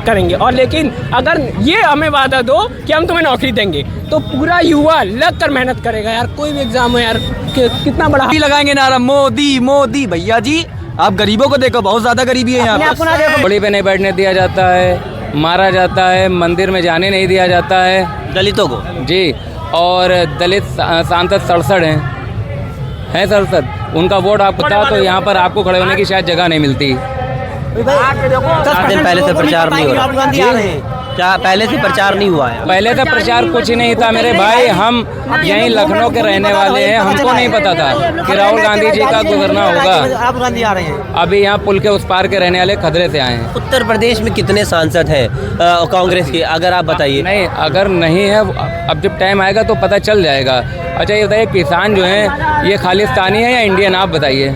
करेंगे। और लेकिन अगर ये हमें वादा दो कि हम तुम्हें नौकरी देंगे तो पूरा युवा लग कर मेहनत करेगा यार। कोई भी एग्जाम हो यार, कितना बड़ा लगाएंगे नारा मोदी मोदी। भैया जी आप गरीबों को देखो, बहुत ज्यादा गरीबी है यहाँ पे। होली पे नहीं बैठने दिया जाता है, मारा जाता है, मंदिर में जाने नहीं दिया जाता है दलितों को जी। और दलित सांसद 67 हैं 67, उनका वोट आपको था तो यहाँ पर आपको खड़े होने की शायद जगह नहीं मिलती। 10 दिन पहले से प्रचार नहीं हो रहा, क्या पहले से प्रचार नहीं हुआ है? पहले तो प्रचार कुछ ही नहीं था मेरे भाई, हम यहीं लखनऊ के रहने वाले हैं, हमको नहीं पता था कि राहुल गांधी जी का गुजरना होगा। राहुल गांधी आ रहे हैं, अभी यहाँ पुल के उस पार के रहने वाले खदरे से आए हैं। उत्तर प्रदेश में कितने सांसद हैं कांग्रेस के, अगर आप बताइए। नहीं, अगर नहीं है, अब जब टाइम आएगा तो पता चल जाएगा। अच्छा ये बताइए, किसान जो हैं ये खालिस्तानी है या इंडियन, आप बताइए।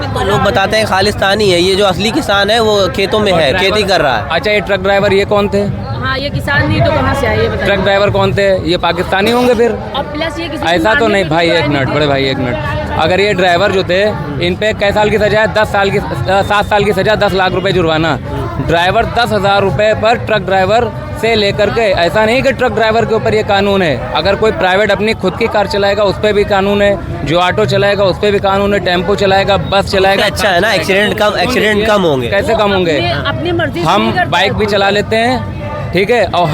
तो लोग बताते हैं खालिस्तानी है, ये जो असली किसान है वो खेतों में है, खेती कर रहा है। अच्छा ये ट्रक ड्राइवर ये कौन थे? हाँ, ये किसान नहीं तो कहाँ से आए ये बताइए। ट्रक ड्राइवर कौन थे? ये पाकिस्तानी होंगे फिर। और प्लस ये किसी ऐसा तो नहीं भाई, एक मिनट बड़े भाई, एक मिनट। अगर ये ड्राइवर जो थे इन पे कै साल की सजा है? 7 साल की सजा, 10 लाख रुपए जुर्माना। ड्राइवर 10,000 रुपये पर ट्रक ड्राइवर से लेकर के, ऐसा नहीं कि ट्रक ड्राइवर के ऊपर ये कानून है। अगर कोई प्राइवेट अपनी खुद की कार चलाएगा उस पर भी कानून है, जो ऑटो चलाएगा उस पर भी कानून है, टेम्पो चलाएगा, बस चलाएगा। अच्छा है ना, एक्सीडेंट कम होंगे। कैसे कम होंगे? अपनी मर्जी से हम नहीं करते बाइक भी चला लेते हैं, ठीक है, और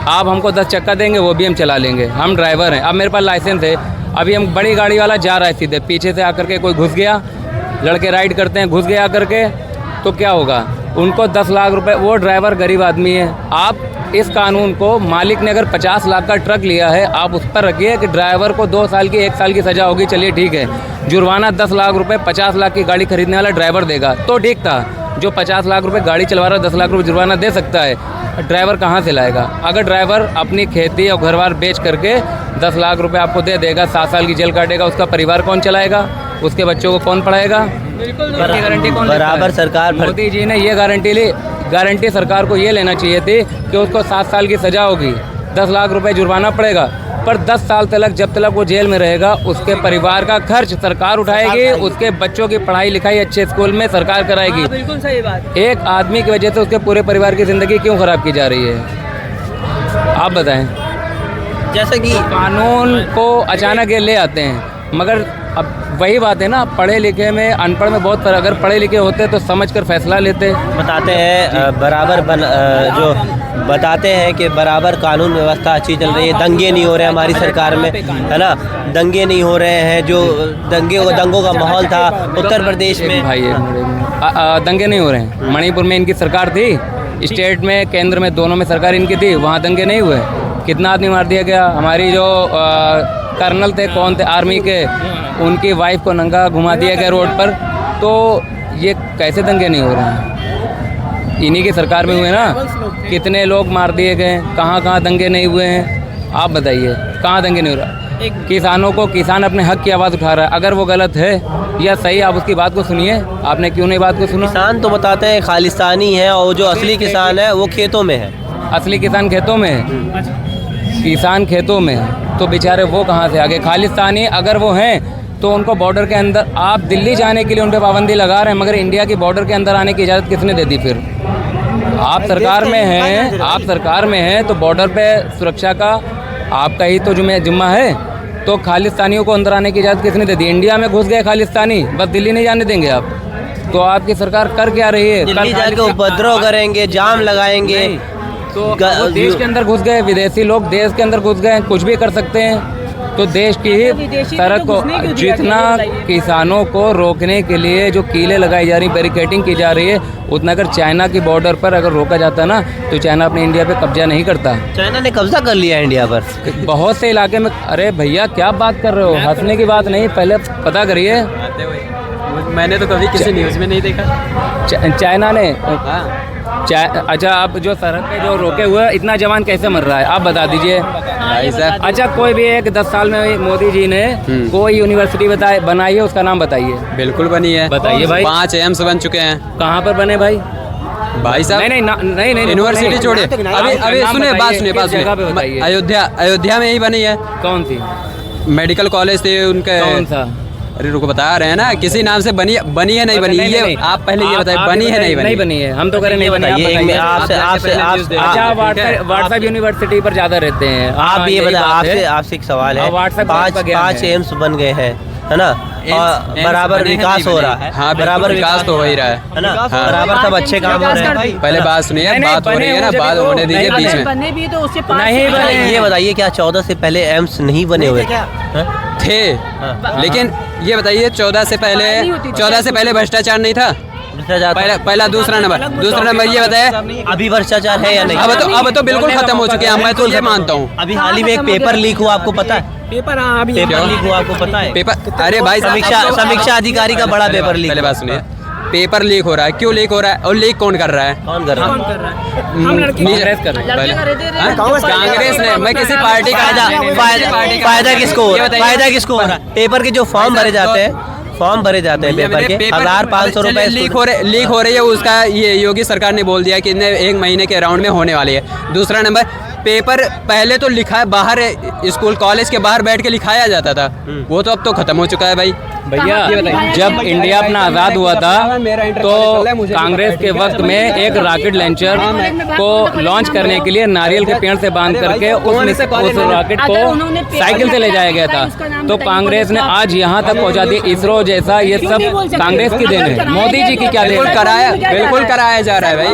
आप हमको 10 चक्का देंगे वो भी हम चला लेंगे, हम ड्राइवर हैं। अब मेरे पास लाइसेंस है, अभी हम बड़ी गाड़ी वाला जा रहा है सीधे, पीछे से आकर के कोई घुस गया, लड़के राइड करते हैं, घुस गया करके, तो क्या होगा? उनको 10 लाख रुपए, वो ड्राइवर गरीब आदमी है। आप इस कानून को, मालिक ने अगर 50 लाख का ट्रक लिया है, आप उस पर रखिए कि ड्राइवर को 2 साल की 1 साल की सज़ा होगी, चलिए ठीक है। जुर्माना 10 लाख रुपए 50 लाख की गाड़ी खरीदने वाला ड्राइवर देगा तो ठीक था। जो 50 लाख रुपए गाड़ी चलवा रहा है 10 लाख रुपए जुर्माना दे सकता है, ड्राइवर कहाँ से लाएगा? अगर ड्राइवर अपनी खेती और घर बार बेच करके 10 लाख रुपए आपको दे देगा, 7 साल की जेल काटेगा, उसका परिवार कौन चलाएगा? उसके बच्चों को कौन पढ़ाएगा? गारंटी कौन? बराबर सरकार। मोदी जी ने ये गारंटी ली, गारंटी सरकार को ये लेना चाहिए थी कि उसको 7 साल की सज़ा होगी, 10 लाख रुपए जुर्माना पड़ेगा, पर 10 साल तक, जब तक वो जेल में रहेगा, उसके परिवार का खर्च सरकार उठाएगी, उसके बच्चों की पढ़ाई लिखाई अच्छे स्कूल में सरकार कराएगी। बिल्कुल सही बात। एक आदमी की वजह से उसके पूरे परिवार की ज़िंदगी क्यों ख़राब की जा रही है? आप बताएं। जैसे कि कानून को अचानक ये ले आते हैं, मगर अब वही बात है ना, पढ़े लिखे में अनपढ़ में बहुत फर्क। अगर पढ़े लिखे होते तो समझ कर फैसला लेते। बताते हैं बराबर जो बताते हैं कि बराबर कानून व्यवस्था अच्छी चल रही है, दंगे नहीं हो रहे हमारी सरकार में, है ना, दंगे नहीं हो रहे हैं। जो दंगों का माहौल था उत्तर प्रदेश में, भाई दंगे नहीं हो रहे हैं। मणिपुर में इनकी सरकार थी, स्टेट में, केंद्र में, दोनों में सरकार इनकी थी, वहाँ दंगे नहीं हुए। कितना आदमी मार दिया गया। हमारी जो कर्नल थे, कौन थे आर्मी के, उनकी वाइफ को नंगा घुमा दिया गया रोड पर। तो ये कैसे दंगे नहीं हो रहे हैं? इन्हीं की सरकार में हुए ना। कितने लोग मार दिए गए, कहाँ दंगे नहीं हुए हैं? आप बताइए, कहाँ दंगे नहीं हो रहा? किसानों को, किसान अपने हक की आवाज़ उठा रहा है, अगर वो गलत है या सही, आप उसकी बात को सुनिए। आपने क्यों नहीं बात को सुना? किसान तो बताते हैं खालिस्तानी है, और जो असली किसान है वो खेतों में है। असली किसान खेतों में है, किसान खेतों में है, तो बेचारे वो कहाँ से आगे? खालिस्तानी अगर वो हैं तो उनको बॉर्डर के अंदर, आप दिल्ली जाने के लिए उन पर पाबंदी लगा रहे हैं, मगर इंडिया की बॉर्डर के अंदर आने की इजाज़त किसने दे दी? फिर आप सरकार में हैं, आप सरकार में हैं तो बॉर्डर पे सुरक्षा का आपका ही तो जिम्मा है। तो खालिस्तानियों को अंदर आने की इजाज़त किसने दे दी? इंडिया में घुस गए खालिस्तानी, बस दिल्ली नहीं जाने देंगे आप। तो आपकी सरकार कर क्या रही है? दिल्ली जाके उपद्रव करेंगे, जाम लगाएंगे। तो देश के अंदर घुस गए, विदेशी लोग देश के अंदर घुस गए, कुछ भी कर सकते हैं। तो देश की ही सड़क को, जितना किसानों को रोकने के लिए जो कीलें लगाई जा रही, बैरिकेडिंग की जा रही है, उतना अगर चाइना की बॉर्डर पर अगर रोका जाता ना तो चाइना अपने इंडिया पे कब्जा नहीं करता। चाइना ने कब्जा कर लिया इंडिया पर बहुत से इलाके में। अरे भैया क्या बात कर रहे हो? हंसने की बात नहीं, पहले पता करिए। मैंने तो कभी किसी न्यूज़ में नहीं देखा। चाइना ने अच्छा, आप जो सरहद पे जो रोके हुए, इतना जवान कैसे मर रहा है आप बता दीजिए भाई साहब। अच्छा, कोई भी एक 10 साल में मोदी जी ने कोई यूनिवर्सिटी बनाई है, उसका नाम बताइए। बिल्कुल बनी है, बताइए भाई। 5 एम्स बन चुके हैं। कहाँ पर बने भाई? भाई साहब नहीं, यूनिवर्सिटी छोड़िए, अभी सुनिए, बात सुनिए। अयोध्या में ही बनी है। कौन सी? मेडिकल कॉलेज थे उनके। कौन सा? अरे रुको, बता रहे हैं ना किसी नाम से बनी है नहीं बनी, ये आप पहले ये बताइए, बनी है नहीं बनी है, हम तो करें नहीं बनी। अच्छा, व्हाट्सएप यूनिवर्सिटी पर ज्यादा रहते हैं आप ये बताइए, आपसे एक सवाल है, पाँच एम्स बन गए हैं, है ना, और बराबर विकास हो रहा है। हाँ, बराबर विकास तो हो ही रहा है ना, बराबर सब अच्छे काम हो रहे हैं। पहले बात सुनिए, बात हो रही है ना, बात होने दीजिए बीच में। बने भी तो उससे नहीं बने। ये बताइए, क्या 14 से पहले एम्स नहीं बने हुए थे? लेकिन ये बताइए, 14 से पहले भ्रष्टाचार नहीं था? पहला दूसरा नंबर ये बताए, अभी भ्रष्टाचार है या नहीं? अब तो बिल्कुल खत्म हो चुके हैं, मैं तो ये मानता हूँ। अभी हाल ही में एक पेपर लीक हुआ, आपको पता है? पेपर लीक हुआ, आपको पता है? पेपर, अरे भाई, समीक्षा अधिकारी का बड़ा पेपर लीक। पहले बात सुनिए, पेपर लीक हो रहा है, क्यों लीक हो रहा है और लीक कौन कर रहा है? कौन कर रहा है? हम लड़के कांग्रेस ने, मैं किसी पार्टी का फायदा किसको हो रहा है? पेपर के जो फॉर्म भरे जाते हैं पेपर के 1500 रुपए लीक हो रही है, उसका ये योगी सरकार ने बोल दिया कि 1 महीने के राउंड में होने वाली है। दूसरा नंबर, पेपर पहले तो लिखा है बाहर, स्कूल कॉलेज के बाहर बैठ के लिखाया जाता था, वो तो अब तो खत्म हो चुका है भाई। भैया, जब इंडिया अपना आज़ाद हुआ था तो कांग्रेस के वक्त में एक रॉकेट लॉन्चर को लॉन्च करने के लिए नारियल के पेड़ से बांध करके उस रॉकेट को साइकिल से ले जाया गया था। तो कांग्रेस ने आज यहाँ तक पहुँचा दिया। इसरो जैसा, ये सब कांग्रेस की देन है, मोदी जी की क्या देन? बिल्कुल कराया जा रहा है भाई,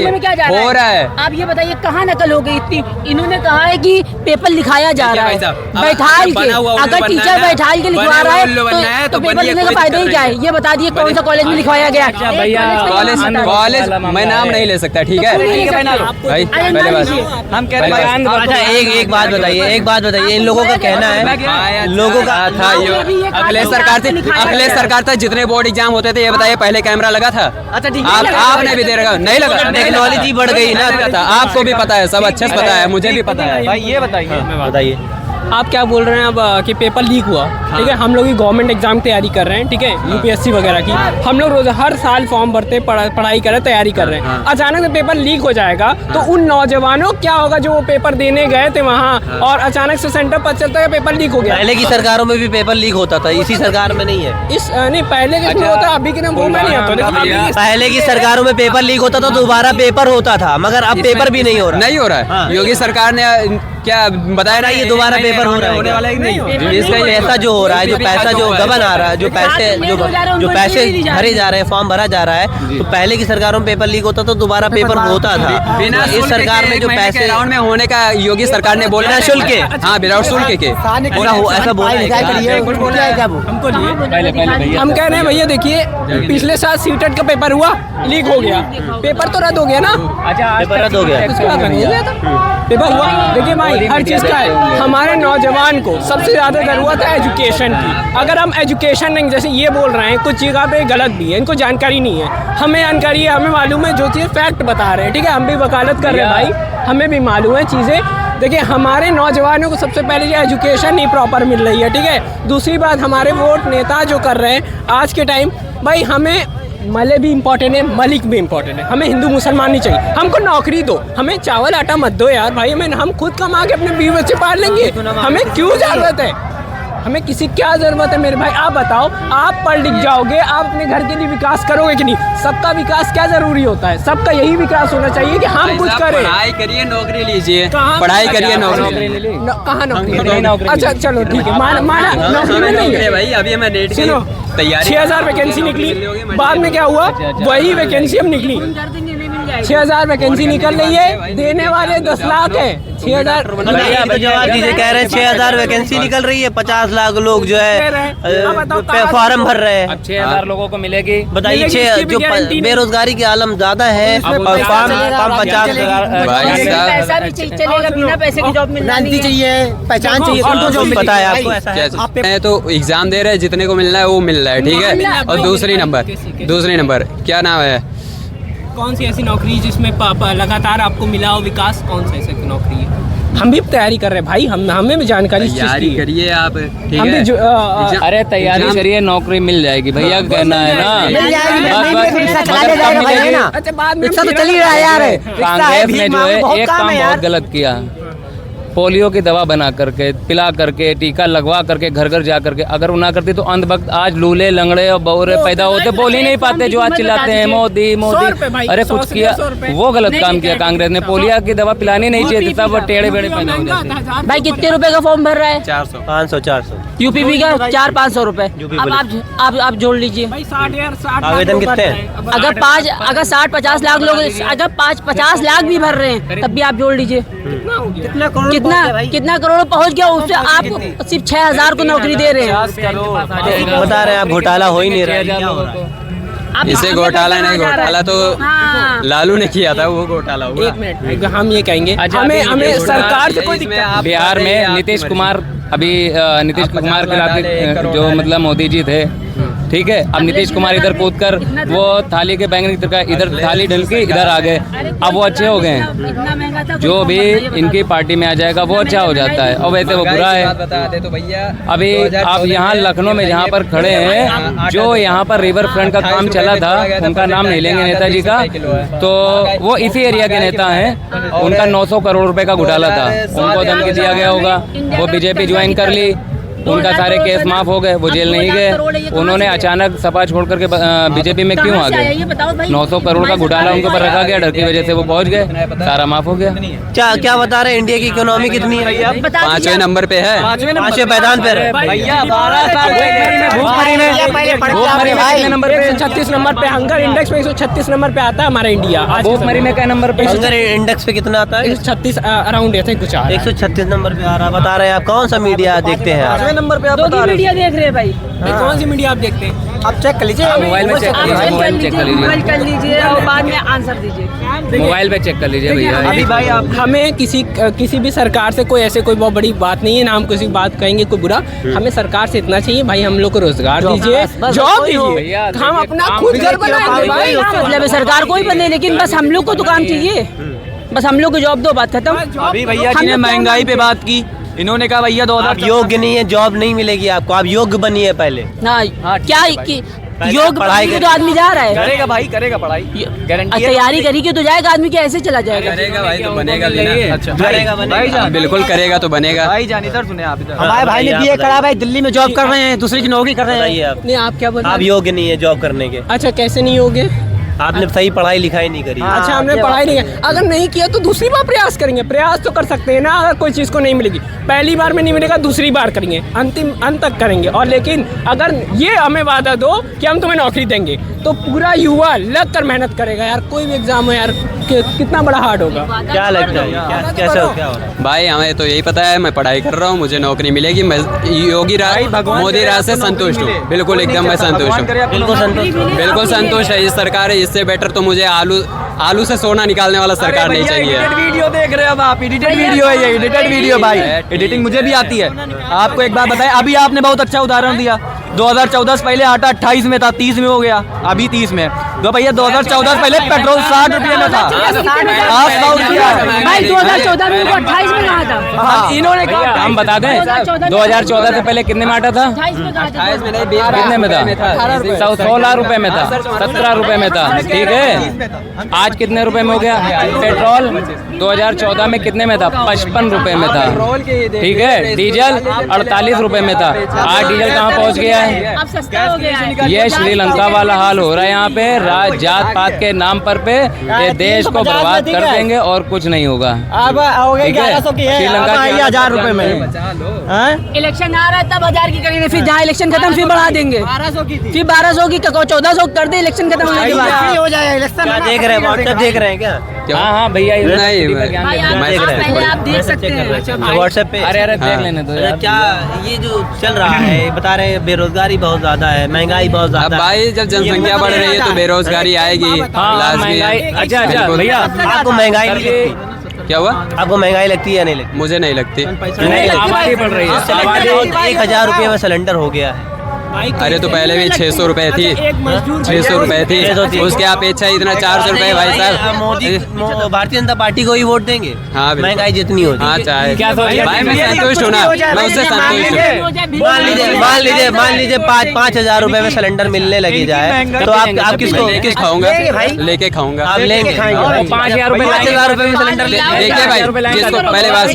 हो रहा है। आप ये बताइए, कहाँ नकल हो गई इतनी? इन्होंने कहा है कि पेपर लिखाया जा रहा है बैठाल के, अगर टीचर बैठाल के लिखवा रहा है तो पेपर लिखने का फायदा ही क्या है? ये बता दिए कौन सा कॉलेज में लिखवाया गया? भैया, कॉलेज मैं नाम नहीं ले सकता, ठीक है भाई? पहले बात हम कह रहे हैं। अच्छा, एक बात बताइए, इन लोगों का कहना है, लोगों का था, अखिलेश सरकार था, जितने बोर्ड एग्जाम होते थे, ये बताइए पहले कैमरा लगा था? अच्छा ठीक है, आपने भी दे रखा नहीं लगा? टेक्नोलॉजी बढ़ गई ना, आपको भी पता है, सब अच्छे से पता है, मुझे भी पता है। भाई ये बताइए, आप क्या बोल रहे हैं अब कि पेपर लीक हुआ? ठीक है, हम लोग भी गवर्नमेंट एग्जाम तैयारी कर रहे हैं, ठीक है, यूपीएससी वगैरह की। हम लोग रोज हर साल फॉर्म भरते, पढ़ाई कर रहे, तैयारी कर रहे हैं। अचानक से पेपर लीक हो जाएगा तो उन नौजवानों क्या होगा जो वो पेपर देने गए थे वहाँ, और अचानक से सेंटर पर चलता है पेपर लीक हो गया? पहले की सरकारों में भी पेपर लीक होता था, इसी सरकार में नहीं है। नहीं, पहले किसमें होता है, अभी के नाम वो मैं नहीं आता। पहले की सरकारों में पेपर लीक होता था, दोबारा पेपर होता था, मगर अब पेपर भी नहीं हो रहा है। योगी सरकार ने क्या बताया ना, ये दोबारा पेपर होने वाला है नहीं? इसका पैसा जो हो रहा है, जो पैसा जो गबन आ रहा है, जो पैसे भरे जा रहे हैं, फॉर्म भरा जा रहा है, तो पहले की सरकारों में पेपर लीक होता था, दोबारा पेपर होता था। बिना इस सरकार में जो पैसे राउंड में होने का योगी सरकार ने बोला, शुल्क के, हाँ, बिना शुल्क के ऐसा बोला है। हम कह रहे हैं भैया, देखिए पिछले साल सीटेट का पेपर हुआ, लीक हो गया, पेपर तो रद्द हो गया ना। अच्छा, पेपर रद्द हो गया, पेपर हुआ। देखिए भाई, हर चीज़ का है। हमारे नौजवान को सबसे ज़्यादा ज़रूरत है एजुकेशन की। अगर हम एजुकेशन नहीं, जैसे ये बोल रहे हैं, कुछ जगह पे गलत भी है, इनको जानकारी नहीं है, हमें जानकारी है, हमें मालूम है, जो चीज़ फैक्ट बता रहे हैं, ठीक है, हम भी वकालत कर रहे हैं भाई, हमें भी मालूम है चीज़ें। देखिए, हमारे नौजवानों को सबसे पहले जो एजुकेशन नहीं प्रॉपर मिल रही है, ठीक है। दूसरी बात, हमारे वोट नेता जो कर रहे हैं आज के टाइम, भाई हमें मले भी इम्पोर्टेंट है, मलिक भी इम्पोर्टेंट है, हमें हिंदू मुसलमान नहीं चाहिए। हमको नौकरी दो, हमें चावल आटा मत दो यार भाई, हम खुद कमा के अपने बीवी बच्चे पाल लेंगे, हमें क्यों ज़रूरत है? हमें किसी क्या ज़रूरत है मेरे भाई? आप बताओ, आप पढ़ लिख जाओगे, आप अपने घर के लिए विकास करोगे कि नहीं? सबका विकास क्या ज़रूरी होता है? सबका यही विकास होना चाहिए कि हम कुछ करें। पढ़ाई करिए, नौकरी लीजिए, पढ़ाई करिए, नौकरी। कहाँ नौकरी? अच्छा चलो ठीक है, माना नौकरी में नहीं है भाई। अभी मैं नेट की तैयारी, 6000 वैकेंसी निकली, बाद में क्या हुआ, वही वैकेंसी अब निकली, 6000 वैकेंसी निकल रही है, देने वाले 10 लाख है। 6000 कह रहे हैं 6000 वैकेंसी निकल रही है, 50 लाख लोग जो है फॉर्म भर रहे हैं। अब 6000 लोगों को मिलेगी? बताइए, जो बेरोजगारी की आलम ज्यादा है, और फॉर्म 50 पैसा भी चलेगा, बिना पैसे की जॉब मिलना चाहिए, पहचान चाहिए, पता है आपको? ऐसा तो एग्जाम दे रहे हैं, जितने को मिलना है वो मिल रहा है, ठीक है। और दूसरी नंबर क्या नाम है, कौन सी ऐसी नौकरी जिसमें लगातार आपको मिला हो विकास? कौन सी ऐसी नौकरी है? हम भी तैयारी कर रहे हैं भाई, हमें भी जानकारी करिए आप, ठीक हम है? भी अरे तैयारी करिए, नौकरी मिल जाएगी भैया, कहना है ना। अच्छा, बाद में तो चल ही रहा है यार। कांग्रेस ने जो है एक काम बहुत गलत किया, पोलियो की दवा बना करके, पिला करके, टीका लगवा करके, घर घर जा करके, अगर वो ना करती तो अंत वक्त आज लूले लंगड़े और बौरे पैदा होते, बोल ही नहीं पाते जो आज चिल्लाते हैं मोदी मोदी। अरे कुछ किया, वो गलत काम किया कांग्रेस ने। पोलियो की दवा पिलानी नहीं चाहिए थी, तब वो टेढ़े बेड़े पैदा हो जाते। भाई कितने रुपए का फॉर्म भर रहा है? 400 500 400 यूपीपी का 400-500 रुपए। अब आप जोड़ लीजिए आवेदन कितने हैं? अगर 60-50 लाख लोग, अगर 50 लाख भी भर रहे हैं तब भी आप जोड़ लीजिए कितना करोड़ पहुंच गया। उससे आप सिर्फ 6,000 को नौकरी दे रहे हैं। बता रहे हैं आप घोटाला हो ही नहीं रहा है। इसे घोटाला नहीं, घोटाला तो लालू ने किया था, वो घोटाला हुआ। एक मिनट, हम ये कहेंगे हमें सरकार से कोई दिक्कत। बिहार में नीतीश कुमार, अभी नीतीश कुमार के खिलाफ जो मतलब मोदी जी थे, ठीक है, अब नीतीश कुमार इधर कूद कर वो थाली के बैंगन की तरह इधर थाली ढल के इधर आ गए, अब वो अच्छे हो गए हैं। जो भी इनकी पार्टी में आ जाएगा वो अच्छा हो जाता है, और वैसे वो बुरा है। अभी आप यहाँ लखनऊ में जहाँ पर खड़े हैं, जो यहाँ पर रिवर फ्रंट का काम चला था, उनका नाम नहीं लेंगे नेताजी का, तो वो इसी एरिया के नेता हैं। उनका 900 करोड़ रुपए का घोटाला था, उनको धमकी दिया गया होगा, वो बीजेपी ज्वाइन कर ली, उनका सारे केस माफ हो गए, वो जेल नहीं गए। उन्होंने अचानक सपा छोड़ करके बीजेपी में क्यों आ गए? 900 करोड़ का घोटाला उनके ऊपर रखा गया, डर की वजह से वो पहुंच गए, सारा माफ हो गया। क्या बता रहे हैं इंडिया की इकोनॉमी कितनी है भैया? 5वें नंबर पे है, 5वें पैदान पे भैया 12 साल नंबर पे 136 नंबर पे, हंगर इंडेक्स में 136 नंबर पे आता है हमारा इंडिया। भूखमरी में क्या नंबर पे? हंगर इंडेक्स पे कितना आता है? 136 अराउंड ऐसे कुछ आ रहा है। 136 नंबर पे आ रहा। बता रहे हैं आप कौन सा मीडिया देखते हैं आप? नंबर पे आप दो मीडिया देख रहे हैं भाई। कौन सी मीडिया आप देखते हैं? आप चेक कर लीजिए, मोबाइल में चेक कर लीजिए, मोबाइल चेक कर लीजिए, मोबाइल कर लीजिए और बाद में आंसर दीजिए। मोबाइल पे चेक कर लीजिए भैया। अभी भाई आप हमें किसी भी सरकार से कोई ऐसे कोई बहुत बड़ी बात नहीं है ना, हम किसी बात कहेंगे कोई बुरा। हमें सरकार से इतना चाहिए भाई, हम लोग को रोजगार दीजिए, जॉब दीजिए, हम अपना खुद घर बनाएंगे भाई। मतलब सरकार कोई बने, लेकिन बस हम लोग को तो काम चाहिए, बस हम लोग को जॉब दो, बात खत्म। अभी भैया जी ने महंगाई पे बात की, इन्होंने कहा भैया 2000 आप योग्य नहीं है, जॉब नहीं मिलेगी आपको, आप योग्य बनिए पहले। हाँ क्या योग पढ़ाई के तो आदमी जा रहा है, करेगा भाई, करेगा पढ़ाई, गारंटी है। तैयारी करी के तो जाएगा आदमी, क्या ऐसे चला जाएगा? करेगा भाई तो बनेगा भी ना। अच्छा भाई बिल्कुल करेगा तो बनेगा। भाई जान इधर सुने आप, इधर हमारे भाई ने बीए करा भाई, दिल्ली में जॉब कर रहे हैं, दूसरी की नौकरी कर रहे हैं। आप नहीं, आप क्या बोल रहे आप हैं? योग्य नहीं है जॉब करने के। अच्छा, कैसे नहीं होगे? आपने सही पढ़ाई लिखाई नहीं करी। अच्छा, हमने पढ़ाई नहीं किया, अगर नहीं किया तो दूसरी बार प्रयास करेंगे। प्रयास तो कर सकते हैं ना, अगर कोई चीज़ को नहीं मिलेगी, पहली बार में नहीं मिलेगा, दूसरी बार करेंगे, अंतिम अंत तक करेंगे। और लेकिन अगर ये हमें वादा दो कि हम तुम्हें नौकरी देंगे, तो पूरा युवा लग कर मेहनत करेगा यार। कोई भी एग्जाम हो यार, कितना बड़ा हार्ड होगा। क्या लगता है, कैसे हो क्या हो रहा है? भाई हमें तो यही पता है, मैं पढ़ाई कर रहा हूँ, मुझे नौकरी मिलेगी, मैं योगी राज मोदी राज से संतुष्ट हूँ, बिल्कुल एकदम मैं संतुष्ट हूँ, बिल्कुल संतुष्ट है। ये सरकार है, इससे बेटर तो मुझे आलू से सोना निकालने वाला सरकार नहीं चाहिए। वीडियो देख रहे हो आप, एडिटेड वीडियो है ये, एडिटेड वीडियो भाई, एडिटिंग मुझे भी आती है। आपको एक बात बताएं, अभी आपने बहुत अच्छा उदाहरण दिया। 2014 से पहले आटा 28 में था, 30 में हो गया, अभी 30 में। तो भैया 2014 से पहले पेट्रोल 60 रुपये में था, आज 100 रुपया है। भाई 2014 में वो 28 में कहा था। हाँ, इन्होंने कहा हम बता दें 2014 से पहले कितने में आटा था? 28 में कहा था। कितने में था? 16 रुपए में था, 17 रुपए में था, ठीक है। आज कितने रुपए में हो गया? पेट्रोल 2014 में कितने में था? 55 रुपए में था, ठीक है। डीजल 48 रुपए में था, आज डीजल कहाँ पहुँच गया है? अब सस्ता हो गया है। ये श्रीलंका वाला हाल हो रहा है यहाँ पे। जात पात के नाम पर पे ये देश को बर्बाद कर देंगे और कुछ नहीं होगा। अब आओगे 1100 की है, श्रीलंका की 1000 रुपए में। इलेक्शन आ रहा है तब 1000 की करेंगे, फिर जहाँ इलेक्शन खत्म फिर बढ़ा देंगे, फिर 1200 की 1400 कर दे इलेक्शन खत्म होने के बाद। हो जाएगा इलेक्शन। क्या देख रहे हैं, व्हाट्सएप देख रहे हैं क्या? हाँ हाँ भैया, नहीं, भाई आप पहले आप देख सकते हैं व्हाट्सएप पे। अरे देख लेने दो यार। क्या ये जो चल रहा है, बता रहे हैं बेरोजगारी बहुत ज्यादा है, महंगाई बहुत अब ज्यादा है। भाई जब जनसंख्या बढ़ रही है तो बेरोजगारी आएगी, हाँ लाजमी महंगाई। है। अच्छा भैया, आपको महंगाई नहीं लगती? क्या हुआ? आपको महंगाई लगती है या नहीं लगती? मुझे नहीं लगती। आबादी बढ़ रही है, 1000 रुपये में सिलेंडर हो गया है। अरे तो पहले भी 600 रुपए थी, 600 रुपए थी, उसके अपेक्षा इतना 400 रुपए भाई साहब। मोदी भारतीय जनता पार्टी को ही वोट देंगे। हाँ, बिल्कुल। महंगाई जितनी होती हाँ चाहे क्या सोच रहे हैं? भाई मैं संतुष्ट हूँ ना, मैं उससे संतुष्ट हूँ। मान लीजिए 5,000 रुपए में सिलेंडर मिलने लगी जाए तो आप किसको लेके खाऊंगा, लेके खाऊंगा। आप लेंगे? 5,000 रुपए 5,000 रुपए में सिलेंडर देखिए भाई, जिसको पहले बात,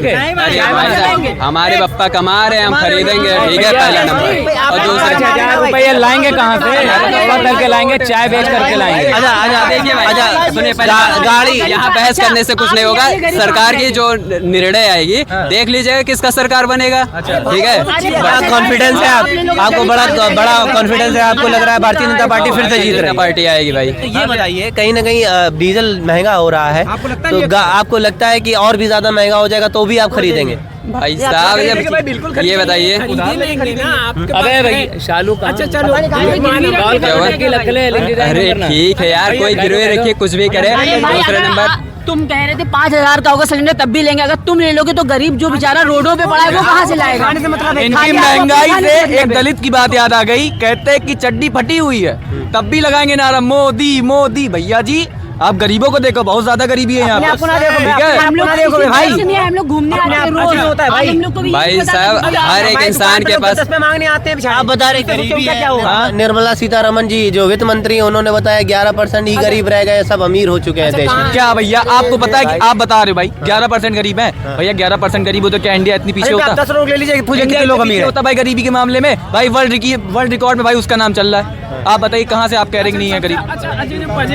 हमारे पप्पा कमा रहे हैं, हम खरीदेंगे, ठीक है, पहला नंबर। और दूसरा 5,000 रुपए लाएंगे कहाँ से? करके लाएंगे, चाय बेच करके लाएंगे। देखिए भाई, सुनिए गाड़ी, यहाँ बहस करने से कुछ नहीं होगा। सरकार की जो निर्णय आएगी, देख लीजिएगा किसका सरकार बनेगा, ठीक है। बड़ा कॉन्फिडेंस है आपको, बड़ा कॉन्फिडेंस है आपको, लग रहा है भारतीय जनता पार्टी फिर से जीत रही है। पार्टी आएगी भाई। ये बताइए, कहीं ना कहीं डीजल महंगा हो रहा है, तो आपको लगता है कि और भी ज्यादा महंगा हो जाएगा तो भी आप खरीदेंगे? भाई साहब ये बताइए, अबे भाई शालू का, अच्छा चलो अरे ठीक है यार, कोई गिरवे रखिए, कुछ भी करे। दूसरे नंबर, तुम कह रहे थे 5,000 का होगा सिलेंडर, तब भी लेंगे। अगर तुम ले लोगे तो गरीब जो बेचारा रोडों पे पड़ा है वो कहाँ से लाएगा? इनकी महंगाई से एक दलित की बात याद आ गई, कहते हैं कि चड्डी फटी हुई है तब भी लगाएंगे नारा मोदी मोदी। भैया जी आप गरीबों को देखो, बहुत ज्यादा गरीबी है यहाँ पर, ठीक है। हम लोग भाई, हम लोग घूमने आते हैं रोज, होता है भाई। हम लोग को भी भाई साहब हर एक इंसान के पास, मांगने आते हैं। आप बता रहे गरीबी है। हाँ, निर्मला सीतारमण जी जो वित्त मंत्री, उन्होंने बताया 11% ही गरीब रह गए, सब अमीर हो चुके हैं देश में। क्या भैया आपको पता है कि आप बता रहे हो भाई 11% गरीब है? भैया 11% गरीब हो तो क्या इंडिया इतनी पीछे होता? 10 लोग ले लीजिए, पूछे कितने लोग अमीर होता भाई गरीबी के मामले में? भाई वर्ल्ड रिकॉर्ड में भाई उसका नाम चल रहा है। आप बताइए कहाँ से आप कह रहे कि नहीं है गरीब?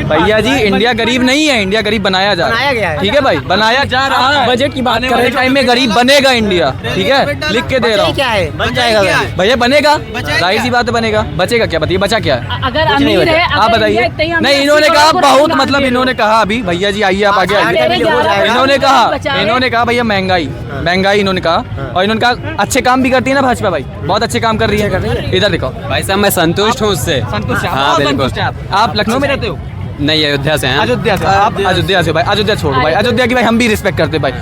भैया जी इंडिया गरीब नहीं है, इंडिया गरीब बनाया जा रहा है, ठीक है भाई, बनाया जा रहा है। बजट की बात आने वाले टाइम में गरीब बनेगा इंडिया, ठीक है, लिख के दे रहा हूँ। क्या है, बन जाएगा भैया, बनेगा, जाहिर सी बात है बनेगा। बचेगा क्या? बताइए बचा क्या है? अगर अमीर है, आप बताइए। नहीं, इन्होंने कहा बहुत, मतलब इन्होंने कहा अभी, भैया जी आइए आप आगे आइए। इन्होंने कहा भैया महंगाई इन्होंने कहा, और इन्होंने कहा अच्छे काम भी करती है ना भाजपा, भाई बहुत अच्छे काम कर रही है। इधर देखो भाई साहब मैं संतुष्ट हूँ उससे। संतुष्ट, हाँ बिल्कुल। आप लखनऊ में रहते हो? नहीं, अयोध्या से हैं। अयोध्या से? आप अयोध्या से? भाई अयोध्या छोड़ो भाई, अयोध्या की भाई हम भी रिस्पेक्ट करते हैं भाई।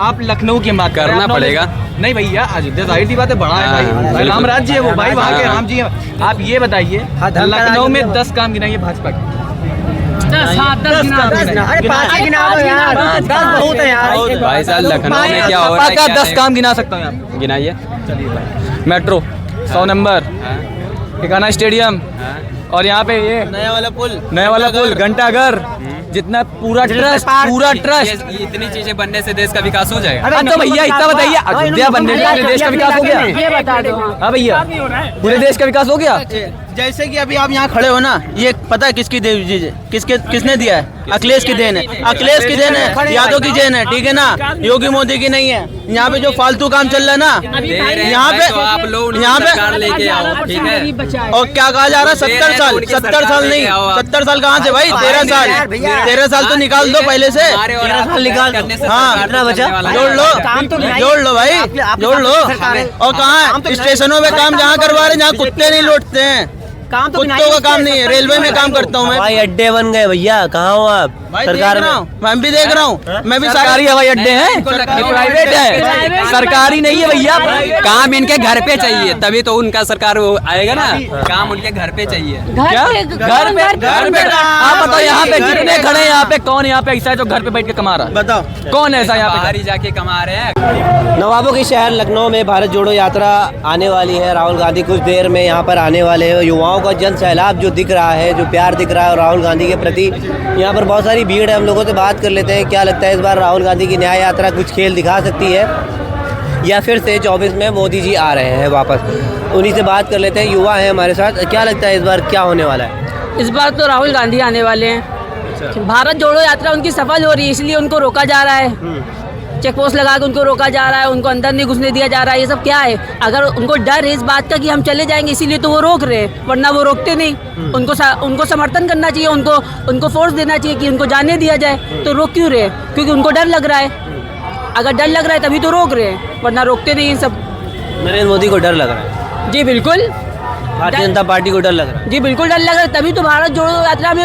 आप लखनऊ की बात करना पड़ेगा। नहीं भैया, अयोध्या जाहिर सी बात है बड़ा है भाई, राम राज्य है वो भाई, वहाँ के राम जी हैं। आप ये बताइए लखनऊ में 10 काम गिनाइए भाजपा के। 10 बहुत है यार भाई साहब लखनऊ में क्या हो रहा है? 10 काम गिना सकता हूँ आप? गिनाइए। मेट्रो 100 नंबर, टिकाना स्टेडियम, और यहाँ पे ये नया वाला पुल, घंटाघर, जितना पूरा ट्रस्ट। इतनी चीजें बनने से देश का विकास हो जाएगा। हाँ तो भैया इतना बताइए, अयोध्या बनने से पूरे देश का विकास हो गया? ये बता दो। हाँ भैया, पूरे देश का विकास हो गया। जैसे कि अभी आप यहाँ खड़े हो ना, ये पता है किसकी किसने दिया है? अखिलेश की देन है, अखिलेश की देन है, यादव की देन है, ठीक है ना, योगी मोदी की नहीं है। यहाँ पे जो फालतू काम चल रहा है ना, यहाँ पे आप लोग लेके आओ, ठीक है। और क्या कहा जा रहा है? 70 साल नहीं, 70 साल कहाँ से भाई? 13 साल तो निकाल दो पहले से, 13 साल निकाल दो। हाँ कितना बचा? जोड़ लो भाई, जोड़ लो। और कहाँ स्टेशनों पे काम जहाँ करवा रहे, जहाँ कुत्ते नहीं लौटते हैं, कुत्तों का काम नहीं है। रेलवे में काम करता हूँ मैं भाई, अड्डे बन गए भैया, कहाँ हो आप? सरकार में मैं भी देख रहा हूँ, मैं भी सरकारी हवाई अड्डे हैं, प्राइवेट है, सरकारी नहीं है भैया। काम इनके घर पे चाहिए, तभी तो उनका सरकार वो आएगा ना। काम उनके घर पे चाहिए। क्या घर पे? आप बताओ यहाँ पे जितने खड़े हैं, यहाँ पे कौन यहाँ पे ऐसा है जो घर पे बैठ के कमा रहा है? बताओ कौन ऐसा यहाँ पे? बाहर ही जाके कमा रहे हैं। नवाबों के शहर लखनऊ में भारत जोड़ो यात्रा आने वाली है। राहुल गांधी कुछ देर में यहाँ पर आने वाले हैं। युवाओं का जन सैलाब जो दिख रहा है, जो प्यार दिख रहा है राहुल गांधी के प्रति, यहाँ पर बहुत सारी भीड़ है। हम लोगों से बात कर लेते हैं, क्या लगता है इस बार राहुल गांधी की न्याय यात्रा कुछ खेल दिखा सकती है या फिर से 24 में मोदी जी आ रहे हैं वापस? उन्हीं से बात कर लेते हैं, युवा है हमारे साथ। क्या लगता है इस बार क्या होने वाला है? इस बार तो राहुल गांधी आने वाले हैं। भारत जोड़ो यात्रा उनकी सफल हो रही है, इसलिए उनको रोका जा रहा है, चेक पोस्ट लगा के उनको रोका जा रहा है, उनको अंदर नहीं घुसने दिया जा रहा है। ये सब क्या है? अगर उनको डर है इस बात का कि हम चले जाएंगे, इसीलिए तो वो रोक रहे हैं, वरना वो रोकते नहीं। उनको समर्थन करना चाहिए, उनको फोर्स देना चाहिए कि उनको जाने दिया जाए। तो रोक क्यों रहे? क्योंकि उनको डर लग रहा है। अगर डर लग रहा है तभी तो रोक रहे हैं, वरना रोकते नहीं। सब नरेंद्र मोदी को डर लग रहा है? जी बिल्कुल, भारतीय जनता पार्टी को डर लग रहा है? जी बिल्कुल डर लग रहा है, तभी तो भारत जोड़ो यात्रा में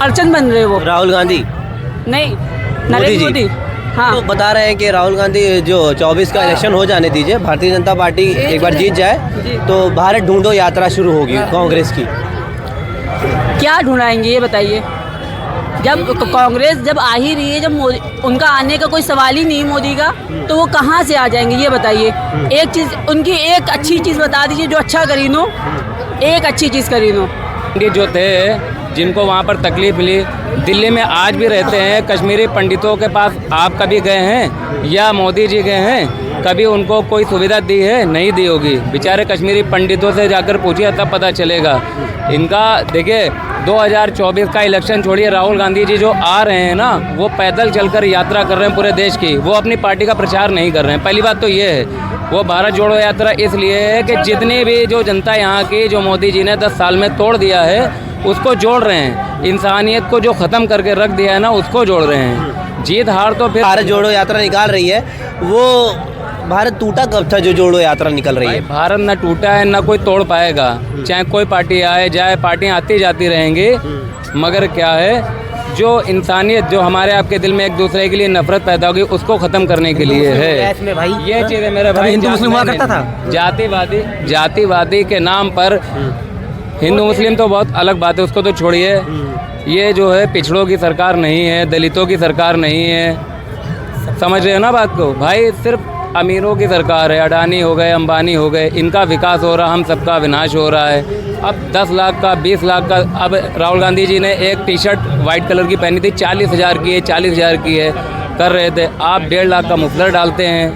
अड़चन बन रहे वो। राहुल गांधी नहीं, नरेंद्र मोदी। हाँ। तो बता रहे हैं कि राहुल गांधी जो 24 का इलेक्शन हो जाने दीजिए, भारतीय जनता पार्टी एक बार जीत जाए तो भारत ढूंढो यात्रा शुरू होगी कांग्रेस की। क्या ढूंढाएंगे ये बताइए? जब कांग्रेस जब आ ही रही है, जब मोदी उनका आने का कोई सवाल ही नहीं मोदी का, तो वो कहाँ से आ जाएंगे ये बताइए? एक चीज़ उनकी एक अच्छी चीज़ बता दीजिए जो अच्छा करी नो, एक अच्छी चीज़ करी नो। पंडित जो थे जिनको वहाँ पर तकलीफ मिली, दिल्ली में आज भी रहते हैं, कश्मीरी पंडितों के पास आप कभी गए हैं या मोदी जी गए हैं? कभी उनको कोई सुविधा दी है? नहीं दी होगी। बेचारे कश्मीरी पंडितों से जाकर पूछिए तब पता चलेगा इनका। देखिए 2024 का इलेक्शन छोड़िए, राहुल गांधी जी जो आ रहे हैं ना, वो पैदल चलकर यात्रा कर रहे हैं पूरे देश की, वो अपनी पार्टी का प्रचार नहीं कर रहे हैं। पहली बात तो ये है, वो भारत जोड़ो यात्रा इसलिए है कि जितनी भी जो जनता यहाँ की जो मोदी जी ने 10 साल में तोड़ दिया है उसको जोड़ रहे हैं, इंसानियत को जो ख़त्म करके रख दिया है ना उसको जोड़ रहे हैं। जीत हार तो फिर भारत जोड़ो यात्रा निकाल रही है, वो भारत टूटा कब था जो जोड़ो यात्रा निकल रही है? भारत ना टूटा है ना कोई तोड़ पाएगा, चाहे कोई पार्टी आए जाए, पार्टियां आती जाती रहेंगी, मगर क्या है जो इंसानियत जो हमारे आपके दिल में एक दूसरे के लिए नफरत पैदा होगी उसको ख़त्म करने के लिए है। ये चीज़ है मेरे भाई। हिंदू मुस्लिम हुआ करता था, जातिवादी के नाम पर हिंदू मुस्लिम तो बहुत अलग बात है, उसको तो छोड़िए। ये जो है पिछड़ों की सरकार नहीं है, दलितों की सरकार नहीं है, समझ रहे हो ना बात को भाई? सिर्फ अमीरों की सरकार है, अडानी हो गए, अंबानी हो गए, इनका विकास हो रहा, हम सबका विनाश हो रहा है। अब 10 लाख का 20 लाख का, अब राहुल गांधी जी ने एक टी शर्ट वाइट कलर की पहनी थी, 40,000 की है, 40,000 की है कर रहे थे। आप 1.5 लाख का मुफलर डालते हैं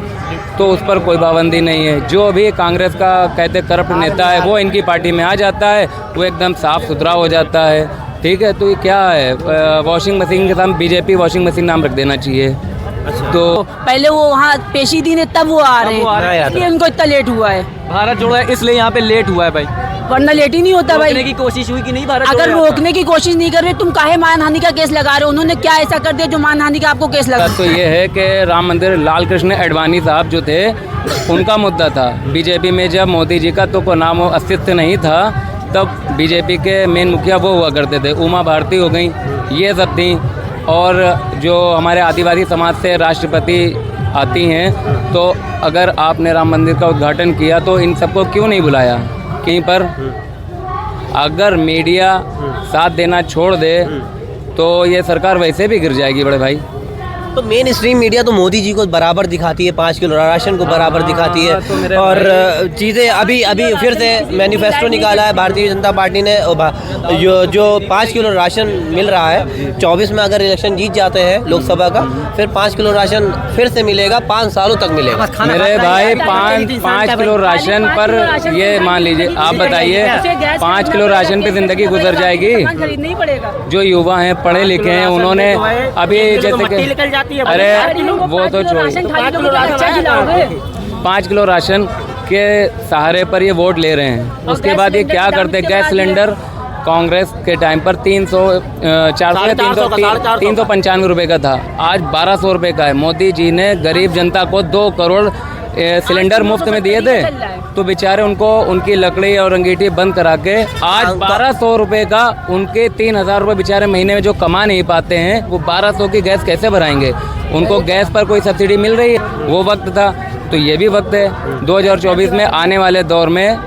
तो उस पर कोई पाबंदी नहीं है। जो भी कांग्रेस का कहते करप्ट नेता है वो इनकी पार्टी में आ जाता है, वो एकदम साफ़ सुथरा हो जाता है। ठीक है, तो ये क्या है, वॉशिंग मशीन के साथ बीजेपी वॉशिंग मशीन नाम रख देना चाहिए। तो पहले वो वहाँ पेशी दी ने तब वो आ रहे हैं, इसलिए उनको इतना लेट हुआ है। भारत जोड़ो है इसलिए यहाँ पे लेट हुआ है भाई, वरना लेट ही नहीं होता भाई। रोकने की कोशिश हुई कि नहीं भारत अगर जोड़ो यात्रा? रोकने की कोशिश नहीं कर रहे, तुम काहे मानहानि का केस लगा रहे हो? उन्होंने क्या ऐसा कर दिया जो मानहानि का आपको केस लगा? तो ये है कि राम मंदिर, लाल कृष्ण आडवाणी साहब जो थे उनका मुद्दा था। बीजेपी में जब मोदी जी का तो कोई नाम अस्तित्व नहीं था, तब बीजेपी के मेन मुखिया वो हुआ करते थे, उमा भारती हो गई, ये सब थी। और जो हमारे आदिवासी समाज से राष्ट्रपति आती हैं, तो अगर आपने राम मंदिर का उद्घाटन किया तो इन सबको क्यों नहीं बुलाया कहीं पर? अगर मीडिया साथ देना छोड़ दे तो ये सरकार वैसे भी गिर जाएगी बड़े भाई। तो मेन स्ट्रीम मीडिया तो मोदी जी को बराबर दिखाती है, 5 किलो राशन को बराबर दिखाती है, और चीज़ें अभी फिर से मैनिफेस्टो निकाला है भारतीय जनता पार्टी ने। जो 5 किलो राशन मिल रहा है, 24 में अगर इलेक्शन जीत जाते हैं लोकसभा का, फिर 5 किलो राशन फिर से मिलेगा, 5 सालों तक मिलेगा। मेरे भाई 5 किलो राशन पर ये मान लीजिए, आप बताइए 5 किलो राशन पे ज़िंदगी गुजर जाएगी? खरीदना ही पड़ेगा। जो युवा हैं, पढ़े लिखे हैं, उन्होंने अभी जैसे कि अरे वो तो छोड़िए, 5 किलो राशन के सहारे पर ये वोट ले रहे हैं। उसके बाद ये क्या करते हैं? गैस सिलेंडर कांग्रेस के टाइम पर 395 रुपये का था, आज 1200 रुपये का है। मोदी जी ने गरीब जनता को 2 करोड़ सिलेंडर मुफ्त में दिए थे, तो बेचारे उनको उनकी लकड़ी और अंगीठी बंद करा के आज 1200 रुपये का, उनके 3000 रुपये बेचारे महीने में जो कमा नहीं पाते हैं, वो 1200 की गैस कैसे भराएंगे? उनको गैस पर कोई सब्सिडी मिल रही है? वो वक्त था, तो ये भी वक्त है। 2024 में आने वाले दौर में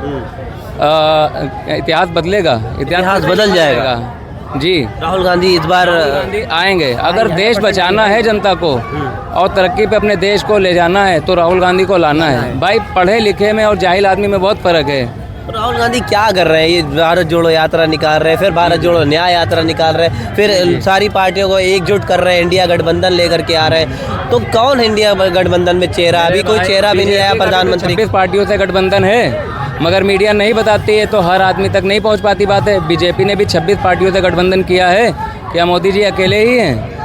इतिहास बदलेगा, इतिहास बदल जाएगा जी। राहुल गांधी इस बार आएंगे। अगर देश बचाना है जनता को और तरक्की पे अपने देश को ले जाना है तो राहुल गांधी को लाना है। भाई पढ़े लिखे में और जाहिल आदमी में बहुत फ़र्क है। राहुल गांधी क्या कर रहे हैं? ये भारत जोड़ो यात्रा निकाल रहे हैं, फिर भारत जोड़ो न्याय यात्रा निकाल रहे हैं, फिर सारी पार्टियों को एकजुट कर रहे हैं, इंडिया गठबंधन लेकर के आ रहे हैं। तो कौन है इंडिया गठबंधन में चेहरा? अभी कोई चेहरा भी नहीं आया प्रधानमंत्री। 26 पार्टियों से गठबंधन है, मगर मीडिया नहीं बताती है तो हर आदमी तक नहीं पहुंच पाती बात है। बीजेपी ने भी 26 पार्टियों से गठबंधन किया है, क्या मोदी जी अकेले ही हैं?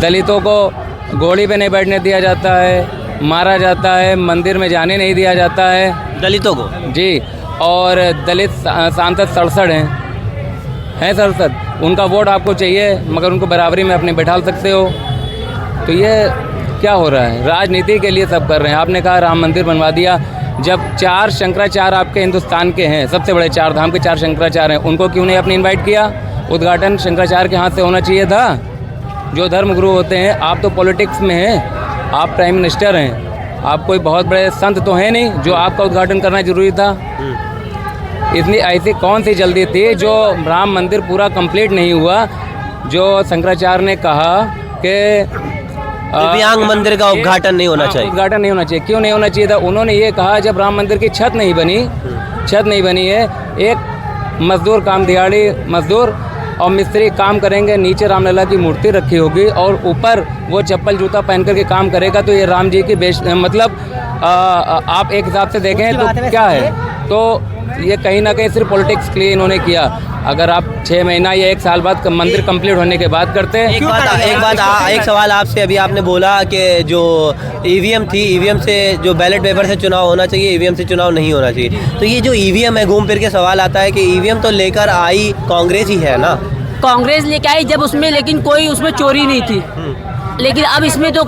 दलितों को घोड़ी पे नहीं बैठने दिया जाता है, मारा जाता है, मंदिर में जाने नहीं दिया जाता है दलितों को जी। और दलित सांसद 67 हैं 67, उनका वोट आपको चाहिए मगर उनको बराबरी में अपने बैठा सकते हो। तो ये क्या हो रहा है? राजनीति के लिए सब कर रहे हैं। आपने कहा राम मंदिर बनवा दिया, जब 4 शंकराचार्य आपके हिंदुस्तान के हैं, सबसे बड़े 4 धाम के 4 शंकराचार्य हैं, उनको क्यों नहीं आपने इनवाइट किया? उद्घाटन शंकराचार्य के हाथ से होना चाहिए था। जो धर्मगुरु होते हैं, आप तो पॉलिटिक्स में हैं, आप प्राइम मिनिस्टर हैं, आप कोई बहुत बड़े संत तो हैं नहीं जो आपका उद्घाटन करना जरूरी था। इतनी ऐसी कौन सी जल्दी थी जो राम मंदिर पूरा कंप्लीट नहीं हुआ, जो शंकराचार्य ने कहा कि दिव्यांग मंदिर का उद्घाटन नहीं होना चाहिए। उद्घाटन नहीं होना चाहिए। क्यों नहीं होना चाहिए था? उन्होंने ये कहा जब राम मंदिर की छत नहीं बनी है, एक मजदूर काम दिहाड़ी मजदूर और मिस्त्री काम करेंगे, नीचे रामलला की मूर्ति रखी होगी और ऊपर वो चप्पल जूता पहन करके काम करेगा, तो ये राम जी की मतलब आप एक हिसाब से देखें तो क्या है? तो ये कहीं ना कहीं सिर्फ पॉलिटिक्स के लिए इन्होंने किया। अगर आप 6 महीना या 1 साल बाद मंदिर कंप्लीट होने के बाद करते हैं। एक सवाल आपसे, अभी आपने बोला कि जो ईवीएम थी, ईवीएम से जो बैलेट पेपर से चुनाव होना चाहिए, ईवीएम से चुनाव नहीं होना चाहिए, तो ये जो ईवीएम है, घूम फिर के सवाल आता है कि ईवीएम तो लेकर आई कांग्रेस ही है ना। कांग्रेस लेके आई जब उसमें, लेकिन कोई उसमें चोरी नहीं थी, लेकिन अब इसमें तो